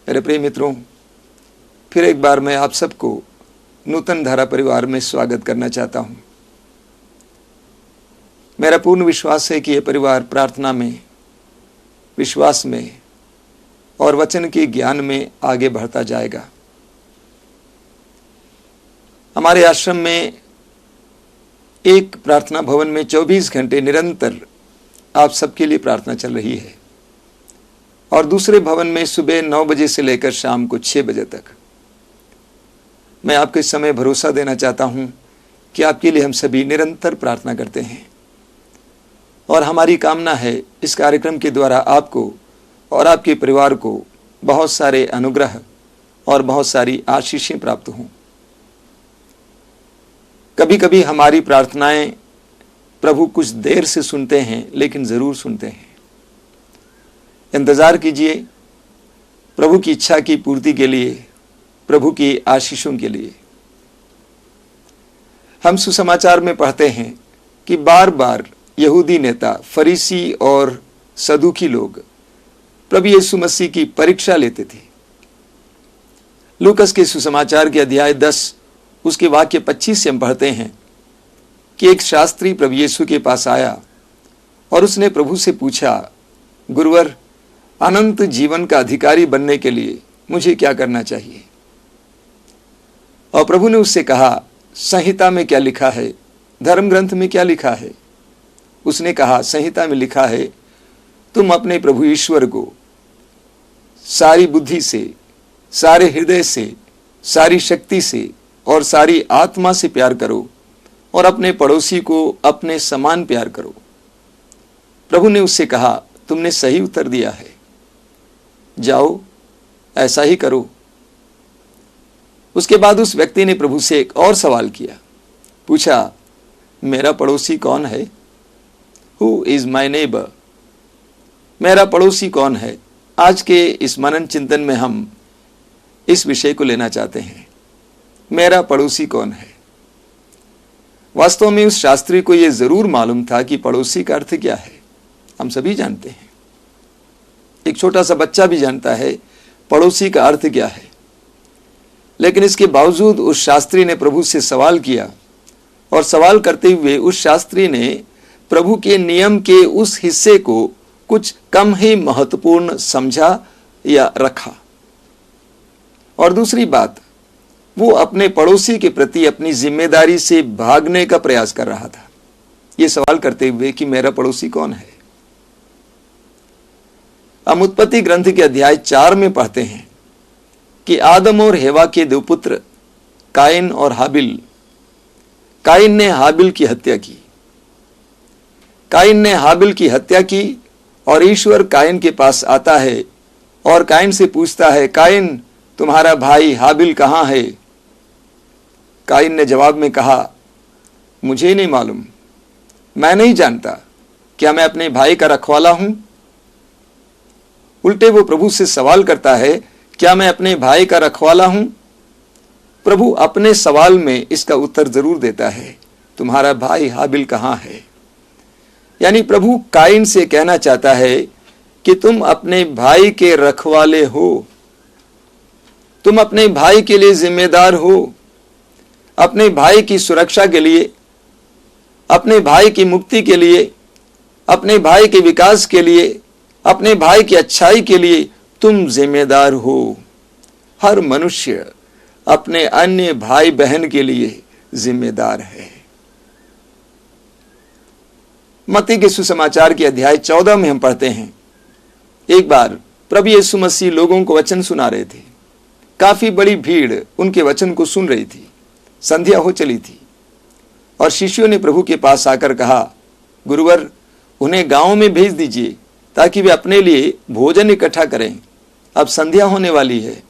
मेरे प्रिय मित्रों, फिर एक बार मैं आप सबको नूतन धारा परिवार में स्वागत करना चाहता हूं। मेरा पूर्ण विश्वास है कि यह परिवार प्रार्थना में, विश्वास में और वचन के ज्ञान में आगे बढ़ता जाएगा। हमारे आश्रम में एक प्रार्थना भवन में 24 घंटे निरंतर आप सबके लिए प्रार्थना चल रही है और दूसरे भवन में सुबह 9 बजे से लेकर शाम को 6 बजे तक। मैं आपके समय भरोसा देना चाहता हूं कि आपके लिए हम सभी निरंतर प्रार्थना करते हैं और हमारी कामना है इस कार्यक्रम के द्वारा आपको और आपके परिवार को बहुत सारे अनुग्रह और बहुत सारी आशीषें प्राप्त हों। कभी कभी हमारी प्रार्थनाएं प्रभु कुछ देर से सुनते हैं, लेकिन जरूर सुनते हैं। इंतजार कीजिए प्रभु की इच्छा की पूर्ति के लिए, प्रभु की आशीषों के लिए। हम सुसमाचार में पढ़ते हैं कि बार बार यहूदी नेता, फरीसी और सदूकी लोग प्रभु यीशु मसीह की परीक्षा लेते थे। लूकस के सुसमाचार के अध्याय 10 उसके वाक्य 25 से हम पढ़ते हैं कि एक शास्त्री प्रभु यीशु के पास आया और उसने प्रभु से पूछा, गुरुवर, अनंत जीवन का अधिकारी बनने के लिए मुझे क्या करना चाहिए? और प्रभु ने उससे कहा, संहिता में क्या लिखा है, धर्म ग्रंथ में क्या लिखा है? उसने कहा, संहिता में लिखा है, तुम अपने प्रभु ईश्वर को सारी बुद्धि से, सारे हृदय से, सारी शक्ति से और सारी आत्मा से प्यार करो और अपने पड़ोसी को अपने समान प्यार करो। प्रभु ने उससे कहा, तुमने सही उत्तर दिया है, जाओ ऐसा ही करो। उसके बाद उस व्यक्ति ने प्रभु से एक और सवाल किया, पूछा, मेरा पड़ोसी कौन है? Who is my neighbour? मेरा पड़ोसी कौन है? आज के इस मनन चिंतन में हम इस विषय को लेना चाहते हैं, मेरा पड़ोसी कौन है। वास्तव में उस शास्त्री को यह जरूर मालूम था कि पड़ोसी का अर्थ क्या है। हम सभी जानते हैं, एक छोटा सा बच्चा भी जानता है पड़ोसी का अर्थ क्या है। लेकिन इसके बावजूद उस शास्त्री ने प्रभु से सवाल किया और सवाल करते हुए उस शास्त्री ने प्रभु के नियम के उस हिस्से को कुछ कम ही महत्वपूर्ण समझा या रखा। और दूसरी बात, वो अपने पड़ोसी के प्रति अपनी जिम्मेदारी से भागने का प्रयास कर रहा था, ये सवाल करते हुए कि मेरा पड़ोसी कौन है। हम उत्पत्ति ग्रंथ के अध्याय 4 में पढ़ते हैं कि आदम और हेवा के 2 पुत्र काइन और हाबिल। काइन ने हाबिल की हत्या की। काइन ने हाबिल की हत्या की और ईश्वर काइन के पास आता है और काइन से पूछता है, काइन, तुम्हारा भाई हाबिल कहां है? काइन ने जवाब में कहा, मुझे नहीं मालूम, मैं नहीं जानता, क्या मैं अपने भाई का रखवाला हूं? उल्टे वो प्रभु से सवाल करता है, क्या मैं अपने भाई का रखवाला हूं? प्रभु अपने सवाल में इसका उत्तर जरूर देता है, तुम्हारा भाई हाबिल कहां है? यानी प्रभु काइन से कहना चाहता है कि तुम अपने भाई के रखवाले हो, तुम अपने भाई के लिए जिम्मेदार हो। अपने भाई की सुरक्षा के लिए, अपने भाई की मुक्ति के लिए, अपने भाई के विकास के लिए, अपने भाई की अच्छाई के लिए तुम जिम्मेदार हो। हर मनुष्य अपने अन्य भाई बहन के लिए जिम्मेदार है। मत्ती के सुसमाचार के अध्याय 14 में हम पढ़ते हैं, एक बार प्रभु यीशु मसीह लोगों को वचन सुना रहे थे। काफी बड़ी भीड़ उनके वचन को सुन रही थी। संध्या हो चली थी और शिष्यों ने प्रभु के पास आकर कहा, गुरुवर, उन्हें गांव में भेज दीजिए ताकि वे अपने लिए भोजन इकट्ठा करें, अब संध्या होने वाली है।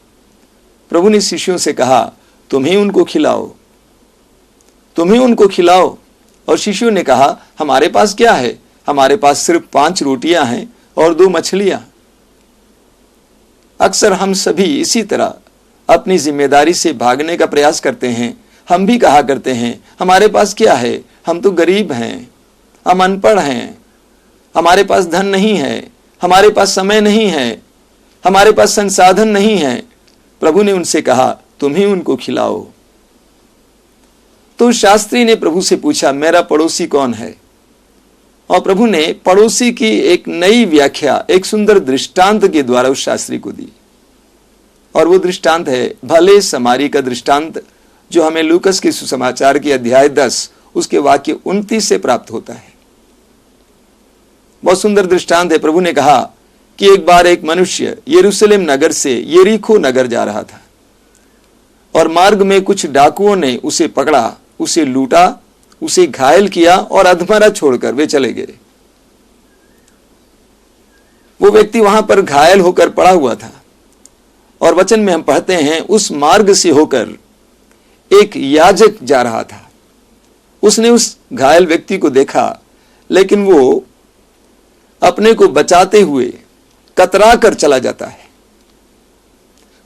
प्रभु ने शिष्यों से कहा, तुम ही उनको खिलाओ, तुम ही उनको खिलाओ। और शिष्यों ने कहा, हमारे पास क्या है? हमारे पास सिर्फ 5 रोटियां हैं और 2 मछलियां। अक्सर हम सभी इसी तरह अपनी जिम्मेदारी से भागने का प्रयास करते हैं। हम भी कहा करते हैं, हमारे पास क्या है? हम तो गरीब हैं, हम अनपढ़ हैं, हमारे पास धन नहीं है, हमारे पास समय नहीं है, हमारे पास संसाधन नहीं है। प्रभु ने उनसे कहा, तुम ही उनको खिलाओ। तो शास्त्री ने प्रभु से पूछा, मेरा पड़ोसी कौन है? और प्रभु ने पड़ोसी की एक नई व्याख्या एक सुंदर दृष्टांत के द्वारा उस शास्त्री को दी। और वो दृष्टांत है भले समारी का दृष्टांत, जो हमें लूकस के सुसमाचार के अध्याय 10 उसके वाक्य 29 से प्राप्त होता है। बहुत सुंदर दृष्टांत है। प्रभु ने कहा कि एक बार एक मनुष्य यरूशलेम नगर से यरीको नगर जा रहा था, और मार्ग में कुछ डाकुओं ने उसे पकड़ा, उसे लूटा, उसे घायल किया और अधमरा छोड़कर वे चले गए। वो व्यक्ति वहां पर घायल होकर पड़ा हुआ था, और वचन में हम पढ़ते हैं, उस मार्ग से होकर एक याजक जा रहा था। उसने उस घायल व्यक्ति को देखा, लेकिन वो अपने को बचाते हुए कतरा कर चला जाता है।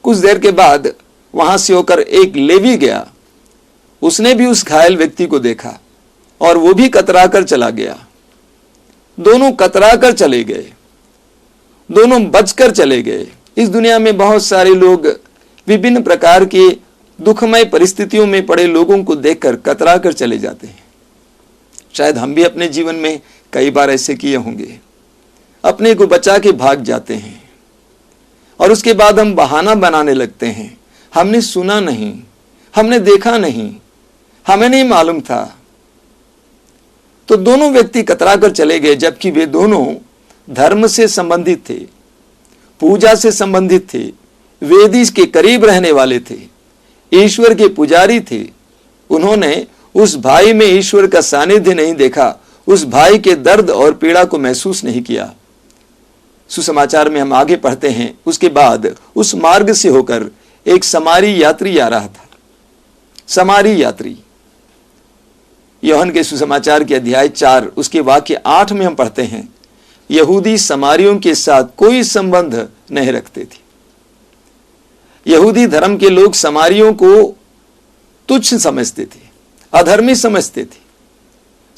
कुछ देर के बाद वहां से होकर एक लेवी गया, उसने भी उस घायल व्यक्ति को देखा और वो भी कतरा कर चला गया। दोनों कतरा कर चले गए, दोनों बचकर चले गए। इस दुनिया में बहुत सारे लोग विभिन्न प्रकार के दुखमय परिस्थितियों में पड़े लोगों को देखकर कतरा कर चले जाते हैं। शायद हम भी अपने जीवन में कई बार ऐसे किए होंगे, अपने को बचा के भाग जाते हैं और उसके बाद हम बहाना बनाने लगते हैं, हमने सुना नहीं, हमने देखा नहीं, हमें नहीं मालूम था। तो दोनों व्यक्ति कतरा कर चले गए, जबकि वे दोनों धर्म से संबंधित थे, पूजा से संबंधित थे, वेदी के करीब रहने वाले थे, ईश्वर के पुजारी थे। उन्होंने उस भाई में ईश्वर का सानिध्य नहीं देखा, उस भाई के दर्द और पीड़ा को महसूस नहीं किया। सुसमाचार में हम आगे पढ़ते हैं, उसके बाद उस मार्ग से होकर एक समारी यात्री आ रहा था। समारी यात्री, यूहन्ना के सुसमाचार के अध्याय 4 उसके वाक्य 8 में हम पढ़ते हैं, यहूदी समारियों के साथ कोई संबंध नहीं रखते थे। यहूदी धर्म के लोग समारियों को तुच्छ समझते थे, अधर्मी समझते थे।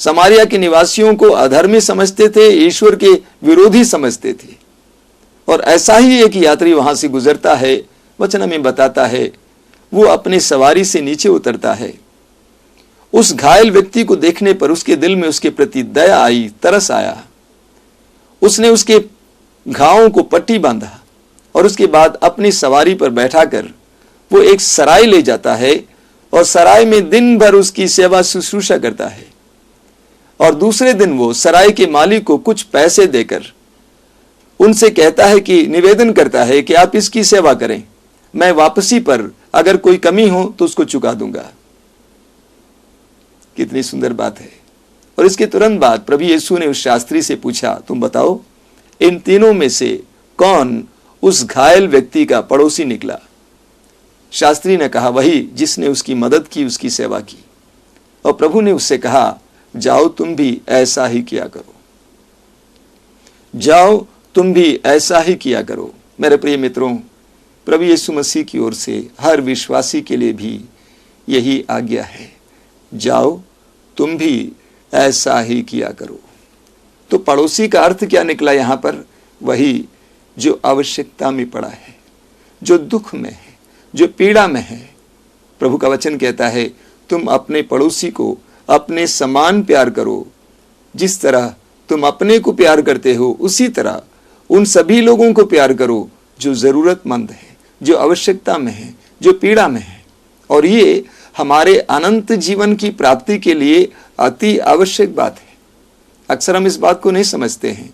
समारिया के निवासियों को अधर्मी समझते थे, ईश्वर के विरोधी समझते थे। और ऐसा ही एक यात्री वहां से गुजरता है। वचन हमें बताता है, वो अपनी सवारी से नीचे उतरता है। उस घायल व्यक्ति को देखने पर उसके दिल में उसके प्रति दया आई, तरस आया। उसने उसके घावों को पट्टी बांधा और उसके बाद अपनी सवारी पर बैठाकर वो एक सराय ले जाता है और सराय में दिन भर उसकी सेवा शुश्रूषा करता है। और दूसरे दिन वो सराय के मालिक को कुछ पैसे देकर उनसे कहता है कि निवेदन करता है कि आप इसकी सेवा करें, मैं वापसी पर अगर कोई कमी हो तो उसको चुका दूंगा। कितनी सुंदर बात है। और इसके तुरंत बाद प्रभु यीशु ने उस शास्त्री से पूछा, तुम बताओ इन तीनों में से कौन उस घायल व्यक्ति का पड़ोसी निकला? शास्त्री ने कहा, वही जिसने उसकी मदद की, उसकी सेवा की। और प्रभु ने उससे कहा, जाओ तुम भी ऐसा ही किया करो, जाओ तुम भी ऐसा ही किया करो। मेरे प्रिय मित्रों, प्रभु यीशु मसीह की ओर से हर विश्वासी के लिए भी यही आज्ञा है, जाओ तुम भी ऐसा ही किया करो। तो पड़ोसी का अर्थ क्या निकला यहां पर? वही जो आवश्यकता में पड़ा है, जो दुख में है, जो पीड़ा में है। प्रभु का वचन कहता है, तुम अपने पड़ोसी को अपने समान प्यार करो। जिस तरह तुम अपने को प्यार करते हो, उसी तरह उन सभी लोगों को प्यार करो जो जरूरतमंद है, जो आवश्यकता में है, जो पीड़ा में है। और ये हमारे अनंत जीवन की प्राप्ति के लिए अति आवश्यक बात है। अक्सर हम इस बात को नहीं समझते हैं।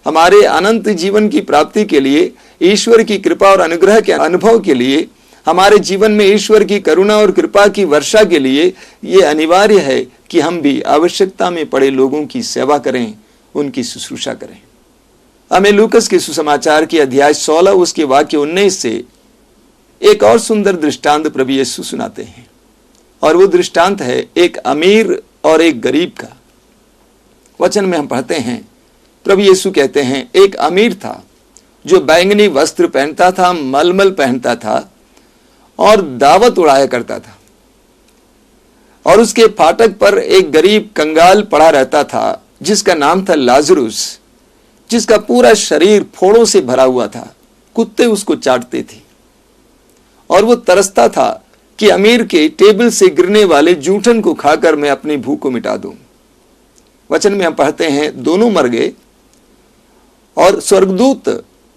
हमारे अनंत जीवन की प्राप्ति के लिए, ईश्वर की कृपा और अनुग्रह के अनुभव के लिए, हमारे जीवन में ईश्वर की करुणा और कृपा की वर्षा के लिए ये अनिवार्य है कि हम भी आवश्यकता में पड़े लोगों की सेवा करें, उनकी शुश्रूषा करें। हमें लूकस के सुसमाचार के अध्याय 16 उसके वाक्य 19 से एक और सुंदर दृष्टांत प्रभु यीशु सुनाते हैं। और वो दृष्टांत है एक अमीर और एक गरीब का। वचन में हम पढ़ते हैं, प्रभु यीशु कहते हैं, एक अमीर था जो बैंगनी वस्त्र पहनता था, मलमल पहनता था और दावत उड़ाया करता था। और उसके फाटक पर एक गरीब कंगाल पड़ा रहता था जिसका नाम था लाजरुस, जिसका पूरा शरीर फोड़ों से भरा हुआ था, कुत्ते उसको चाटते थे और वो तरसता था कि अमीर के टेबल से गिरने वाले जूठन को खाकर मैं अपनी भूख को मिटा दूं। वचन में हम पढ़ते हैं दोनों मर गए और स्वर्गदूत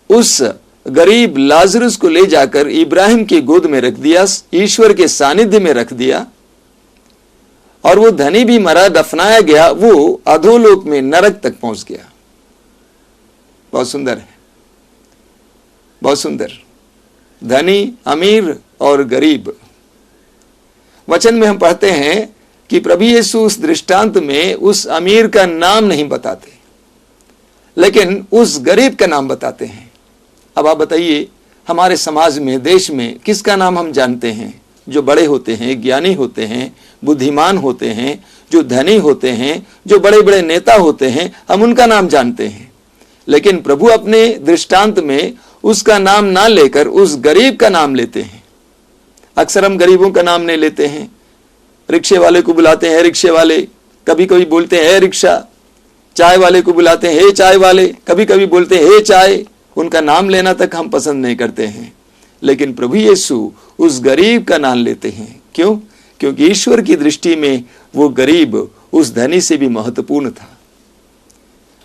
उस गरीब लाजरस को ले जाकर इब्राहिम की गोद में रख दिया, ईश्वर के सानिध्य में रख दिया, और वो धनी भी मरा, दफनाया गया, वो अधोलोक में नरक तक पहुंच गया। बहुत सुंदर है, बहुत सुंदर। धनी, अमीर और गरीब। वचन में हम पढ़ते हैं कि प्रभु यीशु उस दृष्टांत में उस अमीर का नाम नहीं बताते, लेकिन उस गरीब का नाम बताते हैं। अब आप बताइए, हमारे समाज में, देश में किसका नाम हम जानते हैं? जो बड़े होते हैं, ज्ञानी होते हैं, बुद्धिमान होते हैं, जो धनी होते हैं, जो बड़े बड़े नेता होते हैं, हम उनका नाम जानते हैं। लेकिन प्रभु अपने दृष्टांत में उसका नाम ना लेकर उस गरीब का नाम लेते हैं। अक्सर हम गरीबों का नाम नहीं लेते हैं। रिक्शे वाले को बुलाते हैं रिक्शे वाले, कभी कभी बोलते हैं रिक्शा। चाय वाले को बुलाते हैं हे चाय वाले, कभी कभी बोलते हैं हे चाय। उनका नाम लेना तक हम पसंद नहीं करते हैं। लेकिन प्रभु यीशु उस गरीब का नाम लेते हैं। क्यों? क्योंकि ईश्वर की दृष्टि में वो गरीब उस धनी से भी महत्वपूर्ण था।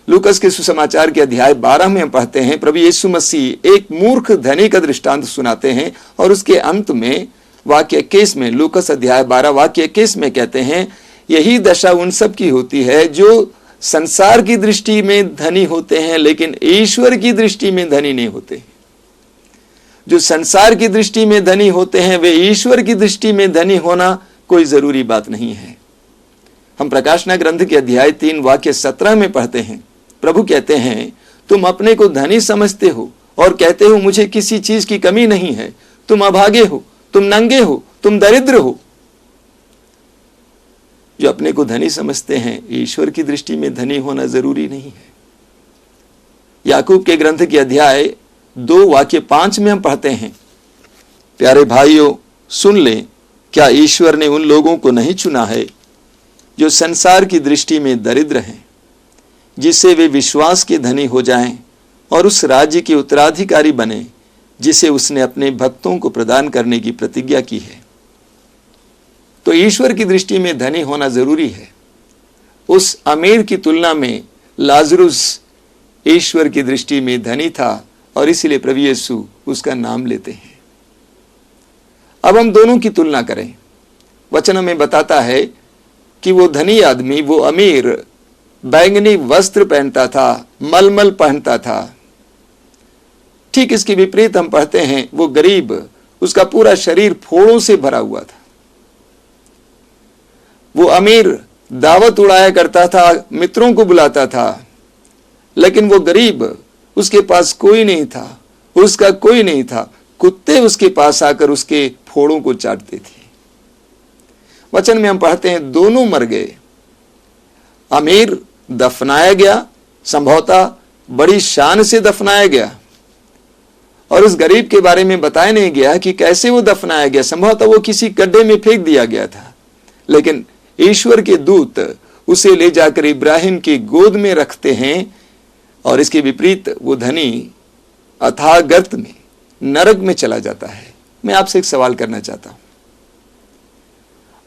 लूकस के सुसमाचार के अध्याय 12 में हम पढ़ते हैं, प्रभु यीशु मसीह एक मूर्ख धनी का दृष्टांत सुनाते हैं और उसके अंत में वाक्य 21 में, लूकस अध्याय 12 वाक्य 21 में कहते हैं, यही दशा उन सब की होती है जो संसार की दृष्टि में धनी होते हैं लेकिन ईश्वर की दृष्टि में धनी नहीं होते। जो संसार की दृष्टि में धनी होते हैं वे ईश्वर की दृष्टि में धनी होना कोई जरूरी बात नहीं है। हम प्रकाशना ग्रंथ के अध्याय 3 वाक्य 17 में पढ़ते हैं, प्रभु कहते हैं, तुम अपने को धनी समझते हो और कहते हो मुझे किसी चीज की कमी नहीं है। तुम अभागे हो, तुम नंगे हो, तुम दरिद्र हो। जो अपने को धनी समझते हैं, ईश्वर की दृष्टि में धनी होना जरूरी नहीं है। याकूब के ग्रंथ के अध्याय 2 वाक्य 5 में हम पढ़ते हैं, प्यारे भाइयों सुन लें, क्या ईश्वर ने उन लोगों को नहीं चुना है जो संसार की दृष्टि में दरिद्र हैं, जिससे वे विश्वास के धनी हो जाएं और उस राज्य के उत्तराधिकारी बने जिसे उसने अपने भक्तों को प्रदान करने की प्रतिज्ञा की है। तो ईश्वर की दृष्टि में धनी होना जरूरी है। उस अमीर की तुलना में लाजरुस ईश्वर की दृष्टि में धनी था और इसलिए प्रभु यीशु उसका नाम लेते हैं। अब हम दोनों की तुलना करें। वचन में बताता है कि वो धनी आदमी, वो अमीर बैंगनी वस्त्र पहनता था, मलमल पहनता था। ठीक इसके विपरीत हम पढ़ते हैं, वो गरीब, उसका पूरा शरीर फोड़ों से भरा हुआ था। वो अमीर दावत उड़ाया करता था, मित्रों को बुलाता था, लेकिन वो गरीब, उसके पास कोई नहीं था, उसका कोई नहीं था। कुत्ते उसके पास आकर उसके फोड़ों को चाटते थे। वचन में हम पढ़ते हैं, दोनों मर गए। अमीर दफनाया गया, संभवतः बड़ी शान से दफनाया गया, और उस गरीब के बारे में बताया नहीं गया कि कैसे वो दफनाया गया। संभवतः वो किसी गड्ढे में फेंक दिया गया था, लेकिन ईश्वर के दूत उसे ले जाकर इब्राहिम की गोद में रखते हैं। और इसके विपरीत वो धनी अथाह गर्त में, नरक में चला जाता है। मैं आपसे एक सवाल करना चाहता हूं,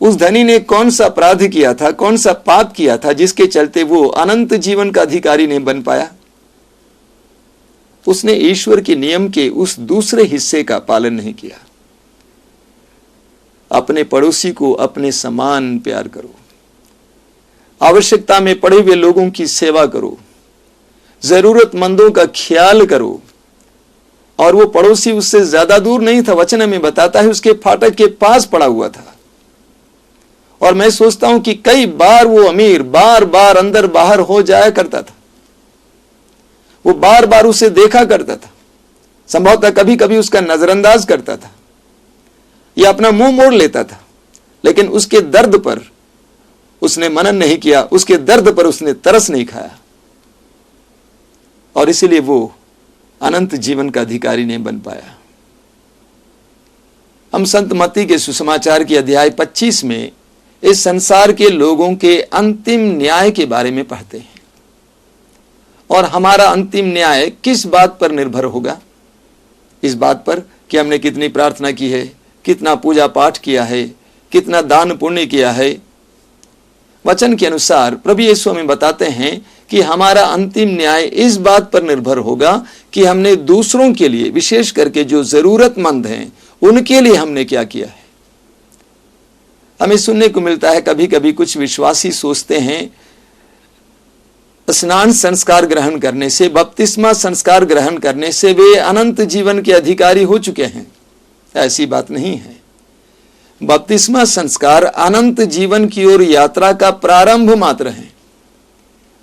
उस धनी ने कौन सा अपराध किया था, कौन सा पाप किया था जिसके चलते वो अनंत जीवन का अधिकारी नहीं बन पाया? उसने ईश्वर के नियम के उस दूसरे हिस्से का पालन नहीं किया। अपने पड़ोसी को अपने समान प्यार करो, आवश्यकता में पड़े हुए लोगों की सेवा करो, जरूरतमंदों का ख्याल करो। और वो पड़ोसी उससे ज्यादा दूर नहीं था। वचन में बताता है उसके फाटक के पास पड़ा हुआ था। और मैं सोचता हूं कि कई बार वो अमीर बार बार अंदर बाहर हो जाया करता था। वो बार बार उसे देखा करता था, संभवतः कभी कभी उसका नजरअंदाज करता था या अपना मुंह मोड़ लेता था, लेकिन उसके दर्द पर उसने मनन नहीं किया, उसके दर्द पर उसने तरस नहीं खाया, और इसीलिए वो अनंत जीवन का अधिकारी नहीं बन पाया। हम संत मत्ती के सुसमाचार के अध्याय 25 में इस संसार के लोगों के अंतिम न्याय के बारे में पढ़ते हैं। और हमारा अंतिम न्याय किस बात पर निर्भर होगा? इस बात पर कि हमने कितनी प्रार्थना की है, कितना पूजा पाठ किया है, कितना दान पुण्य किया है। वचन के अनुसार प्रभु यीशु हमें बताते हैं कि हमारा अंतिम न्याय इस बात पर निर्भर होगा कि हमने दूसरों के लिए, विशेष करके जो जरूरतमंद हैं, उनके लिए हमने क्या किया है। हमें सुनने को मिलता है कभी कभी कुछ विश्वासी सोचते हैं स्नान संस्कार ग्रहण करने से, बपतिस्मा संस्कार ग्रहण करने से वे अनंत जीवन के अधिकारी हो चुके हैं। ऐसी बात नहीं है। बपतिस्मा संस्कार अनंत जीवन की ओर यात्रा का प्रारंभ मात्र है।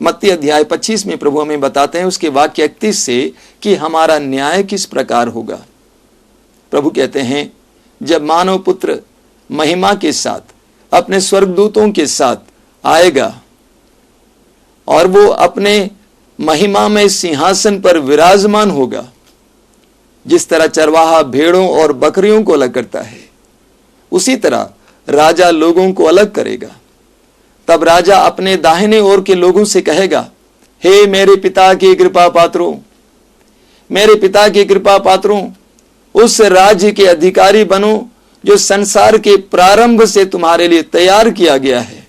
मत्ती अध्याय 25 में प्रभु हमें बताते हैं उसके वाक्य 31 से कि हमारा न्याय किस प्रकार होगा। प्रभु कहते हैं, जब मानव पुत्र महिमा के साथ अपने स्वर्गदूतों के साथ आएगा और वो अपने महिमा में सिंहासन पर विराजमान होगा, जिस तरह चरवाहा भेड़ों और बकरियों को अलग करता है, उसी तरह राजा लोगों को अलग करेगा। तब राजा अपने दाहिने ओर के लोगों से कहेगा, हे मेरे पिता के कृपा पात्रों, मेरे पिता के कृपा पात्रों, उस राज्य के अधिकारी बनो जो संसार के प्रारंभ से तुम्हारे लिए तैयार किया गया है।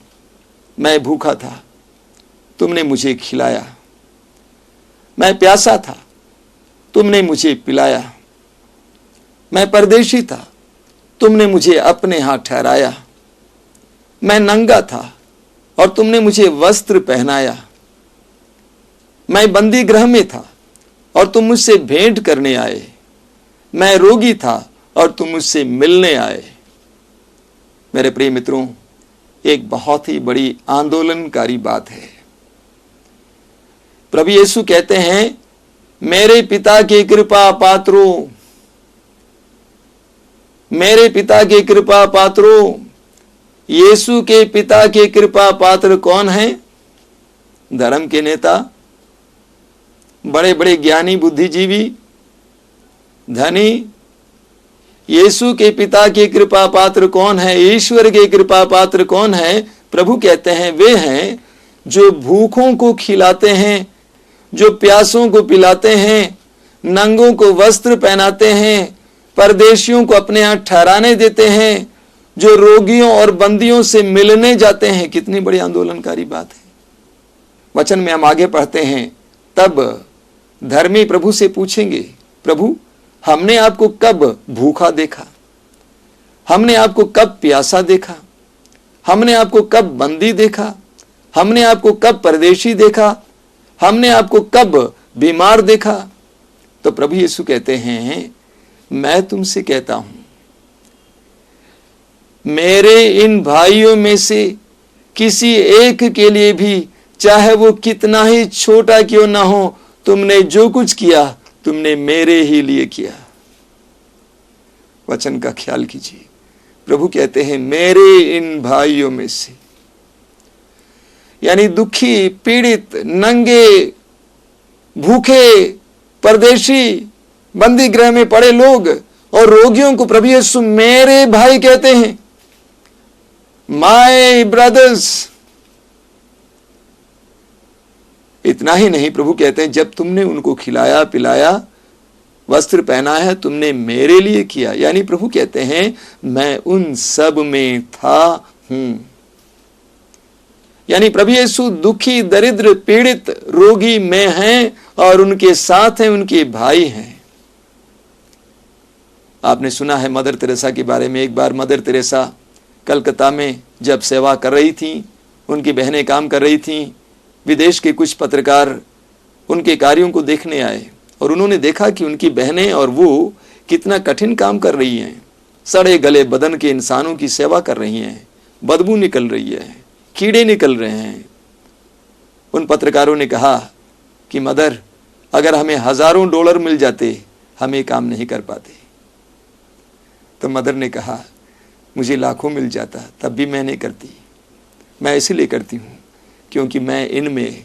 मैं भूखा था, तुमने मुझे खिलाया, मैं प्यासा था, तुमने मुझे पिलाया, मैं परदेशी था, तुमने मुझे अपने यहाँ ठहराया, मैं नंगा था और तुमने मुझे वस्त्र पहनाया, मैं बंदी गृह में था और तुम मुझसे भेंट करने आए, मैं रोगी था और तुम मुझसे मिलने आए। मेरे प्रिय मित्रों, एक बहुत ही बड़ी आंदोलनकारी बात है। प्रभु यीशु कहते हैं, मेरे पिता के कृपा पात्रों, मेरे पिता के कृपा पात्रों। यीशु के पिता के कृपा पात्र कौन है? धर्म के नेता, बड़े बड़े ज्ञानी, बुद्धिजीवी, धनी। यीशु के पिता के कृपा पात्र कौन है? ईश्वर के कृपा पात्र कौन है? प्रभु कहते हैं, वे हैं जो भूखों को खिलाते हैं, जो प्यासों को पिलाते हैं, नंगों को वस्त्र पहनाते हैं, परदेशियों को अपने यहाँ ठहराने देते हैं, जो रोगियों और बंदियों से मिलने जाते हैं। कितनी बड़ी आंदोलनकारी बात है। वचन में हम आगे पढ़ते हैं, तब धर्मी प्रभु से पूछेंगे, प्रभु हमने आपको कब भूखा देखा? हमने आपको कब प्यासा देखा? हमने आपको कब बंदी देखा? हमने आपको कब परदेशी देखा? हमने आपको कब बीमार देखा? तो प्रभु यीशु कहते हैं, मैं तुमसे कहता हूं, मेरे इन भाइयों में से किसी एक के लिए भी, चाहे वो कितना ही छोटा क्यों ना हो, तुमने जो कुछ किया तुमने मेरे ही लिए किया। वचन का ख्याल कीजिए। प्रभु कहते हैं, मेरे इन भाइयों में से, यानी दुखी, पीड़ित, नंगे, भूखे, परदेशी, बंदी गृह में पड़े लोग और रोगियों को प्रभु यीशु मेरे भाई कहते हैं, माय ब्रदर्स। इतना ही नहीं, प्रभु कहते हैं, जब तुमने उनको खिलाया पिलाया, वस्त्र पहना है, तुमने मेरे लिए किया। यानी प्रभु कहते हैं, मैं उन सब में था हूं। यानी प्रभु यीशु दुखी, दरिद्र, पीड़ित, रोगी में हैं और उनके साथ हैं, उनके भाई हैं। आपने सुना है मदर तेरेसा के बारे में। एक बार मदर तेरेसा कलकत्ता में जब सेवा कर रही थी, उनकी बहनें काम कर रही थी, विदेश के कुछ पत्रकार उनके कार्यों को देखने आए और उन्होंने देखा कि उनकी बहनें और वो कितना कठिन काम कर रही हैं। सड़े गले बदन के इंसानों की सेवा कर रही हैं, बदबू निकल रही है, कीड़े निकल रहे हैं। उन पत्रकारों ने कहा कि मदर, अगर हमें हजारों डॉलर मिल जाते, हम ये काम नहीं कर पाते। तो मदर ने कहा, मुझे लाखों मिल जाता तब भी मैं नहीं करती। मैं इसलिए करती हूं क्योंकि मैं इनमें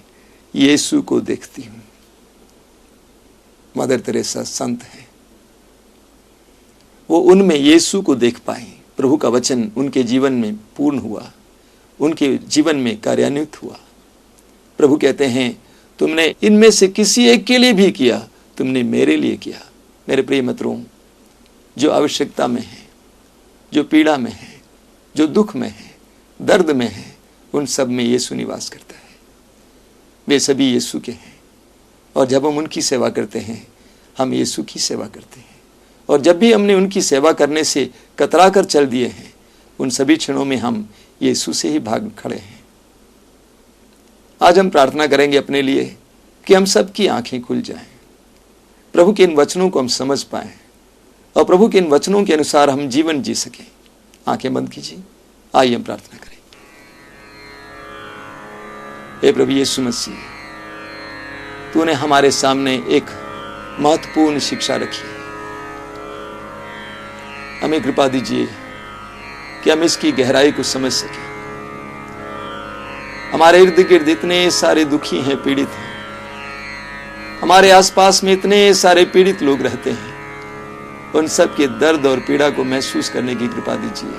यीशु को देखती हूं। मदर तेरेसा संत है, वो उनमें यीशु को देख पाए। प्रभु का वचन उनके जीवन में पूर्ण हुआ, उनके जीवन में कार्यान्वित हुआ। प्रभु कहते हैं, तुमने इनमें से किसी एक के लिए भी किया, तुमने मेरे लिए किया। मेरे प्रिय मित्रों, जो आवश्यकता में है, जो पीड़ा में है, जो दुख में है, दर्द में है, उन सब में यीशु निवास करता है। वे सभी यीशु के हैं, और जब हम उनकी सेवा करते हैं, हम यीशु की सेवा करते हैं। और जब भी हमने उनकी सेवा करने से कतरा कर चल दिए हैं, उन सभी क्षणों में हम यीशु से ही भाग खड़े हैं। आज हम प्रार्थना करेंगे अपने लिए कि हम सबकी आंखें खुल जाएं, प्रभु के इन वचनों को हम समझ पाएं और प्रभु के इन वचनों के अनुसार हम जीवन जी सकें। आंखें बंद कीजिए, आइए हम प्रार्थना करें। हे प्रभु यीशु मसीह, तूने हमारे सामने एक महत्वपूर्ण शिक्षा रखी है। हमें कृपा दीजिए कि हम इसकी गहराई को समझ सकें। हमारे इर्द गिर्द इतने सारे दुखी हैं, पीड़ित हैं, हमारे आसपास में इतने सारे पीड़ित लोग रहते हैं। उन सब के दर्द और पीड़ा को महसूस करने की कृपा दीजिए।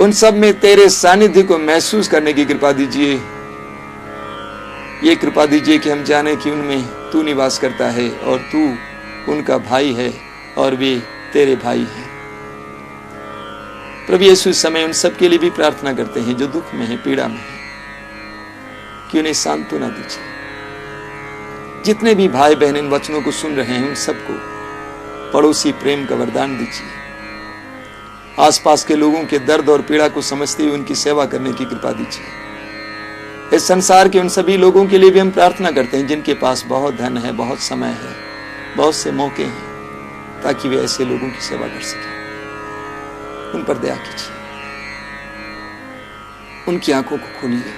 उन सब में तेरे सानिध्य को महसूस करने की कृपा दीजिए। ये कृपा दीजिए कि हम जाने कि उनमें तू निवास करता है और तू उनका भाई है और वे तेरे भाई हैं। प्रभु यीशु इस समय उन सब के लिए भी प्रार्थना करते हैं जो दुख में है, पीड़ा में है, कि उन्हें सांत्वना दीजिए। जितने भी भाई बहन इन वचनों को सुन रहे हैं, उन सबको पड़ोसी प्रेम का वरदान दीजिए। आसपास के लोगों के दर्द और पीड़ा को समझते हुए उनकी सेवा करने की कृपा दीजिए। इस संसार के उन सभी लोगों के लिए भी हम प्रार्थना करते हैं जिनके पास बहुत धन है, बहुत समय है, बहुत से मौके हैं, ताकि वे ऐसे लोगों की सेवा कर सकें। उन पर दया कीजिए, उनकी आंखों को खोलिए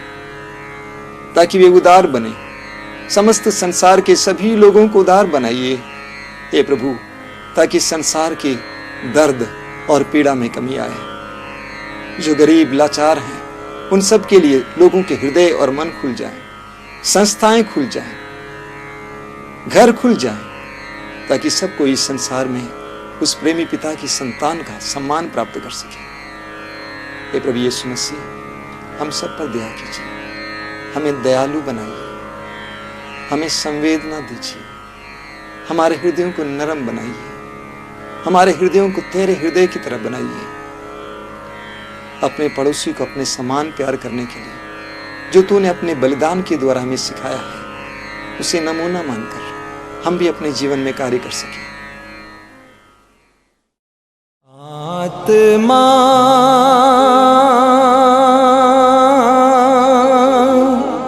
ताकि वे उदार बने। समस्त संसार के सभी लोगों को उदार बनाइए हे प्रभु, ताकि संसार के दर्द और पीड़ा में कमी आए। जो गरीब लाचार हैं, उन सब के लिए लोगों के हृदय और मन खुल जाएं, संस्थाएं खुल जाएं, घर खुल जाएं, ताकि सबको इस संसार में उस प्रेमी पिता की संतान का सम्मान प्राप्त कर सके। हे प्रभु यीशु मसीह, हम सब पर दया कीजिए, हमें दयालु बनाइए, हमें संवेदना दीजिए, हमारे हृदयों को नरम बनाइए, हमारे हृदयों को तेरे हृदय की तरह बनाइए। अपने पड़ोसी को अपने समान प्यार करने के लिए जो तूने अपने बलिदान के द्वारा हमें सिखाया है, उसे नमूना मानकर हम भी अपने जीवन में कार्य कर सकें। आत्मा